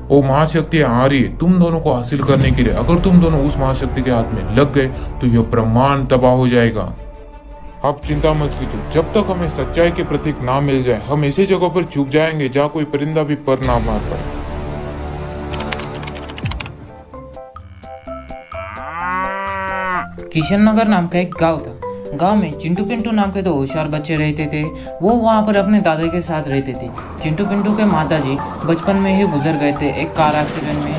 वो महाशक्ति आ रही है तुम दोनों को हासिल करने के लिए। अगर तुम दोनों उस महाशक्ति के हाथ में लग गए तो यह ब्रह्मांड तबाह हो जाएगा। आप चिंता मत कीजिए, जब तक हमें सच्चाई के प्रतीक ना मिल जाए हम ऐसी जगह पर छुप जाएंगे जहाँ कोई परिंदा भी पर ना मार पाए। किशन नगर नाम का एक गांव था। गांव में चिंटू पिंटू नाम के दो होशियार बच्चे रहते थे। वो वहाँ पर अपने दादा के साथ रहते थे। चिंटू पिंटू के माताजी बचपन में ही गुजर गए थे एक कार एक्सीडेंट में।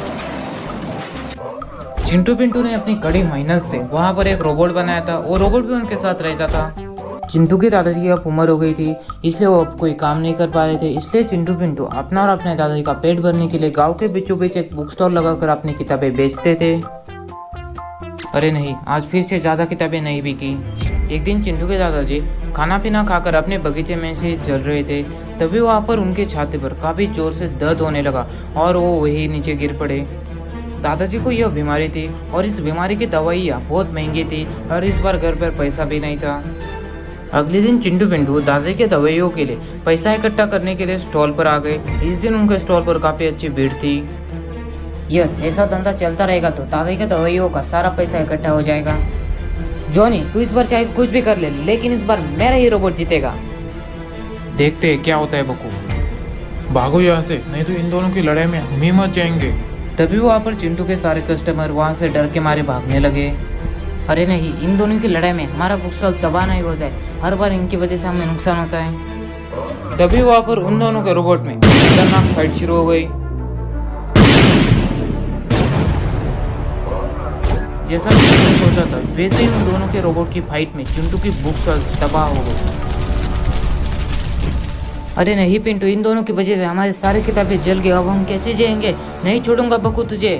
चिंटू पिंटू ने अपनी कड़ी मेहनत से वहाँ पर एक रोबोट बनाया था। वो रोबोट भी उनके साथ रहता था। चिंटू के दादाजी की अब उम्र हो गई थी, इसलिए वो अब कोई काम नहीं कर पा रहे थे। इसलिए चिंटू पिंटू अपना और अपने दादाजी का पेट भरने के लिए गाँव के बीचों बीच एक बुक स्टॉल लगाकर अपनी किताबें बेचते थे। अरे नहीं, आज फिर से ज़्यादा किताबें नहीं बिकी। एक दिन चिंटू के दादाजी खाना पीना खाकर अपने बगीचे में से चल रहे थे। तभी वहाँ पर उनके छाती पर काफ़ी जोर से दर्द होने लगा और वो वही नीचे गिर पड़े। दादाजी को यह बीमारी थी और इस बीमारी की दवाइयाँ बहुत महंगी थी और इस बार घर पर पैसा भी नहीं था। अगले दिन चिंटू पिंटू दादाजी के दवाइयों के लिए पैसा इकट्ठा करने के लिए स्टॉल पर आ गए। इस दिन उनके स्टॉल पर काफ़ी अच्छी भीड़ थी। यस, ऐसा धंधा चलता रहेगा तो दादाजी के दवाइयों का सारा पैसा इकट्ठा हो जाएगा। जॉनी, तू इस बार चाहे कुछ भी कर ले, लेकिन इस बार मेरा ही रोबोट जीतेगा। देखते हैं क्या होता है बकू। भागो यहाँ से, नहीं तो इन दोनों की लड़ाई में हम ही मच जाएंगे। तभी वहाँ पर चिंटू के सारे कस्टमर वहाँ से डर के मारे भागने लगे। अरे नहीं, इन दोनों की लड़ाई में हमारा बुक स्टॉल तबाह नहीं हो जाए। हर बार इनकी वजह से हमें नुकसान होता है। तभी वहाँ पर उन दोनों के रोबोट में खतरनाक फाइट शुरू हो गई। जैसा चिंटू ने सोचा था वैसे ही उन दोनों के रोबोट की फाइट में चिंटू की बुक स्टॉल तबाह हो गई। अरे नहीं पिंटू, इन दोनों की वजह से हमारी सारी किताबें जल गई। अब हम कैसे जाएंगे? नहीं छोड़ूंगा बकू तुझे।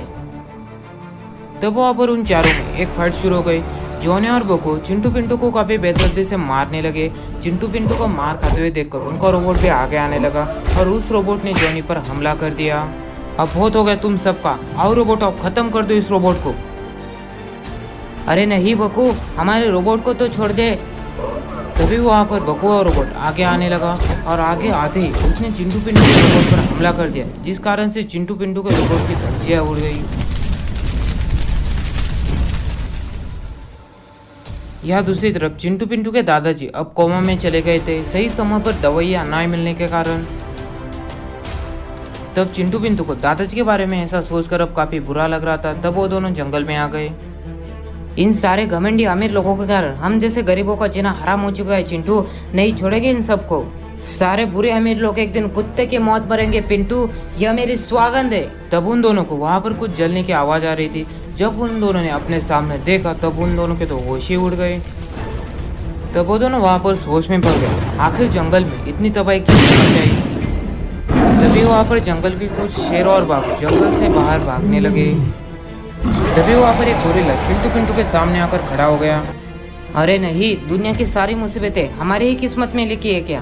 तब वहाँ पर उन चारों में एक फाइट शुरू हो गई। जॉनी और बकू चिंटू पिंटू को काफी बेदर्दी से मारने लगे। चिंटू पिंटू को मार खाते हुए देखकर उनका रोबोट भी आगे आने लगा और उस रोबोट ने जॉनी पर हमला कर दिया। अब बहुत हो गया तुम सबका, आओ रोबोट, अब खत्म कर दो इस रोबोट को। अरे नहीं बकू, हमारे रोबोट को तो छोड़ दे। तभी वहाँ पर बकू और रोबोट आगे आने लगा और आगे आते ही उसने चिंटू पिंटू के रोबोट पर हमला कर दिया, जिस कारण से चिंटू पिंटू के रोबोट की धज्जियां उड़ गई। यहाँ दूसरी तरफ चिंटू पिंटू के दादाजी अब कोमा में चले गए थे, सही समय पर दवाइयाँ ना मिलने के कारण। तब चिंटू पिंटू को दादाजी के बारे में ऐसा सोचकर अब काफी बुरा लग रहा था। तब वो दोनों जंगल में आ गए। इन सारे घमंडी अमीर लोगों के कारण हम जैसे गरीबों का जीना हराम हो चुका है। चिंटू, नहीं छोड़ेंगे इन सबको। सारे बुरे अमीर लोग एक दिन कुत्ते की मौत मरेंगे पिंटू, यह मेरी सौगंध है। तब उन दोनों को वहाँ पर कुछ जलने की आवाज आ रही थी। जब उन दोनों ने अपने सामने देखा तब उन दोनों के तो होश ही उड़ गए। तब वो दोनों वहाँ पर सोच में पड़ गए, आखिर जंगल में इतनी तबाही क्यों मचाई। तभी वहाँ पर जंगल के कुछ शेर और बाघ जंगल से बाहर भागने लगे। तभी वहाँ पर एक गोरिल्ला चिंटू पिंटू के सामने आकर खड़ा हो गया। अरे नहीं, दुनिया की सारी मुसीबतें हमारी ही किस्मत में लिखी है क्या?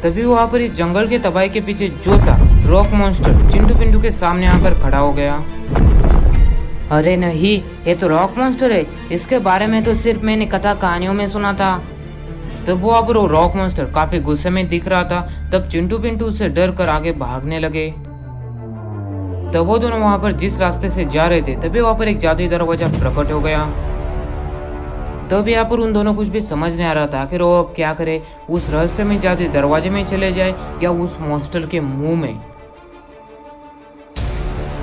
तभी वहाँ पर इस जंगल के तबाही के पीछे जो था रॉक मॉन्स्टर चिंटू पिंटू के सामने आकर खड़ा हो गया। अरे नहीं, ये तो रॉक मॉन्स्टर है। इसके बारे में तो सिर्फ मैंने कथा कहानियों में सुना था। तब वहाँ पर वो रॉक मॉन्स्टर काफी गुस्से में दिख रहा था। तब चिंटू पिंटू उससे डर कर आगे भागने लगे। तब वो दोनों वहाँ पर जिस रास्ते से जा रहे थे तभी वहाँ पर एक जादुई दरवाजा प्रकट हो गया। तब यहाँ पर उन दोनों कुछ भी समझ नहीं आ रहा था आखिर वो अब क्या करे। उस रहस्य में जादुई दरवाजे में चले जाए या उस मॉन्स्टर के मुंह में।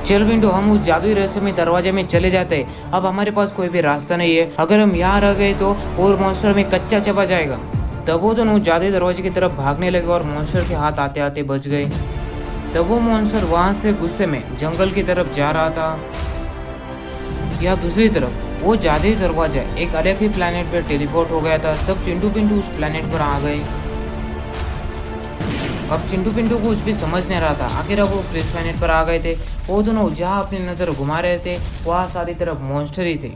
चल पिंटू, हम उस जादुई रहस्य में दरवाजे में चले जाते हैं। अब हमारे पास कोई भी रास्ता नहीं है। अगर हम यहाँ रह गए तो और मॉन्स्टर में कच्चा चबा जाएगा। तब वो दोनों जादुई दरवाजे की तरफ भागने लगे और मॉन्स्टर के हाथ आते आते बच गए। तब वो मॉन्स्टर वहां से गुस्से में जंगल की तरफ जा रहा था। या दूसरी तरफ वो जादुई दरवाजा एक अलग ही प्लेनेट पर टेलीपोर्ट हो गया था। तब चिंटू पिंटू उस प्लेनेट पर आ गए। अब चिंटू पिंटू को कुछ भी समझ नहीं रहा था आखिर अब वो किस प्लेनेट पर आ गए थे। वो दोनों जहाँ अपनी नजर घुमा रहे थे वहाँ सारी तरफ मॉन्स्टर ही थे।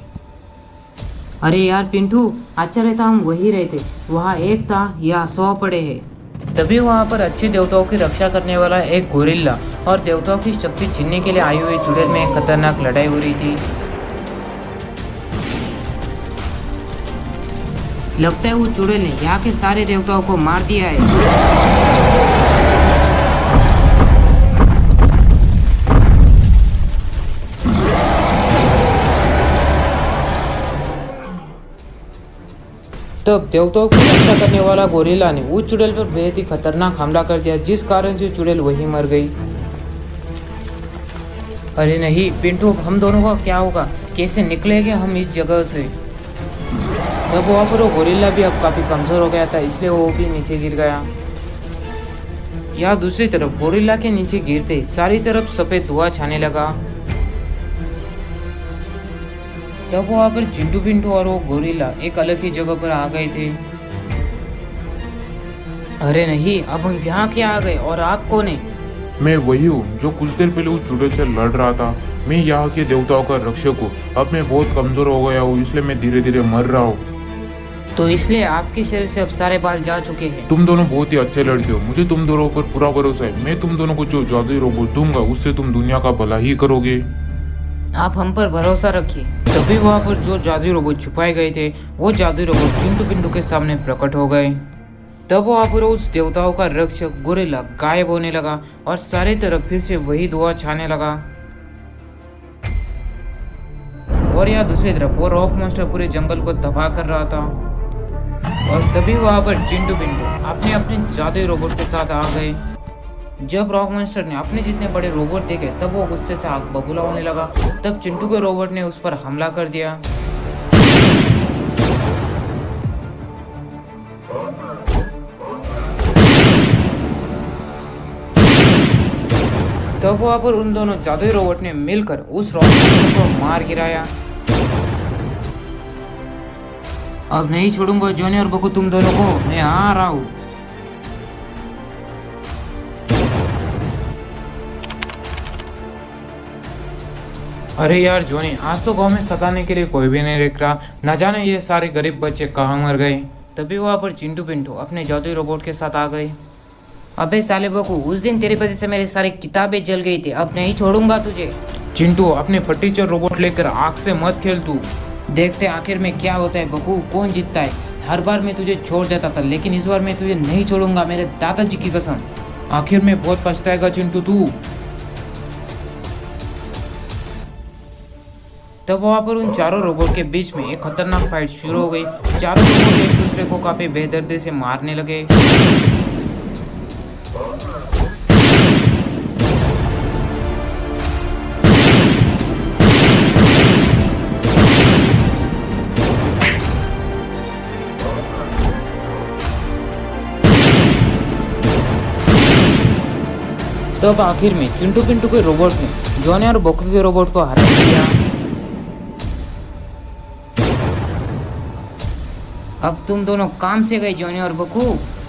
अरे यार पिंटू, अच्छा रहता हम वही रहते, वहाँ एक था या 100 पड़े हैं। तभी वहाँ पर अच्छे देवताओं की रक्षा करने वाला एक गोरिल्ला और देवताओं की शक्ति छीनने के लिए आई हुई चुड़ैल में एक खतरनाक लड़ाई हो रही थी। लगता है वो चुड़ैल ने यहाँ के सारे देवताओं को मार दिया है। तब देवताओं की रक्षा करने वाला गोरिल्ला ने उस चुड़ैल पर बेहद ही खतरनाक हमला कर दिया, जिस कारण से चुड़ैल वहीं मर गई। अरे नहीं पिंटू, हम दोनों का क्या होगा, कैसे निकलेंगे हम इस जगह से। तब वहाँ पर वो गोरिल्ला भी अब काफी कमजोर हो गया था, इसलिए वो भी नीचे गिर गया। यहाँ दूसरी तरफ गोरिल्ला के नीचे गिरते सारी तरफ सफेद धुआं छाने लगा। तब वहाँ पर चिंटू पिंटू और वो गोरिल्ला एक अलग ही जगह पर आ गए थे। अरे नहीं, अब हम यहाँ क्या आ गए और आप कौन है? मैं वही हूँ जो कुछ देर पहले उस चुड़ैल से लड़ रहा था। मैं यहाँ के देवताओं का रक्षक हूँ। अब मैं बहुत कमजोर हो गया हूँ, इसलिए मैं धीरे धीरे मर रहा हूँ। तो इसलिए आपके शरीर से अब सारे बाल जा चुके हैं। तुम दोनों बहुत ही अच्छे लड़के हो, मुझे तुम दोनों पर पूरा भरोसा है। मैं तुम दोनों को जो जादुई रोबोट दूंगा उससे तुम दुनिया का भला ही करोगे। आप हम पर भरोसा रखिए। तभी वहाँ पर जो जादुई रोबोट छुपाए गए थे, वो जादुई रोबोट चिंटू पिंटू के सामने प्रकट हो गए। तब वहाँ पर उस देवताओं का रक्षक गोरिल्ला गायब होने लगा और सारे तरफ फिर से वही धुआं छाने लगा। और यहाँ दूसरी तरफ वो रॉक मॉन्स्टर पूरे जंगल को तबाह कर रहा था। और तभी वहाँ पर चिंटू पिंटू अपने अपने जादुई रोबोट के साथ आ गए। जब रॉक मॉन्स्टर ने अपने जितने बड़े रोबोट देखे, तब वो गुस्से से आग बबूला होने लगा। तब चिंटू के रोबोट ने उस पर हमला कर दिया। तब वहाँ पर उन दोनों जादुई रोबोट ने मिलकर उस रॉक मॉन्स्टर को मार गिराया। अब नहीं छोड़ूंगा जॉनी और बकू तुम दोनों को, मैं आ रहा हूँ। अरे यार जॉनी, आज तो गांव में सताने के लिए कोई भी नहीं दिख रहा। न जाने ये सारे गरीब बच्चे कहाँ मर गए। तभी वहाँ पर चिंटू पिंटू अपने जादुई रोबोट के साथ आ गए। अबे साले बकू, उस दिन तेरी वजह से मेरी सारी किताबें जल गई थी, अब नहीं छोड़ूंगा तुझे। चिंटू, अपने फटीचर रोबोट लेकर आग से मत खेल तू। देखते आखिर में क्या होता है बकू, कौन जीतता है। हर बार मैं तुझे छोड़ देता था, लेकिन इस बार मैं तुझे नहीं छोड़ूंगा, मेरे दादाजी की कसम। आखिर में बहुत पछताएगा चिंटू तू। तब वहाँ पर उन चारों रोबोट के बीच में एक खतरनाक फाइट शुरू हो गई। चारों रोबोट एक दूसरे को काफी बेदर्दी से मारने लगे। तब आखिर में चिंटू पिंटू के रोबोट ने जॉनी और बकू के रोबोट को हरा दिया। अब तुम दोनों काम से गए जॉनी और बकू।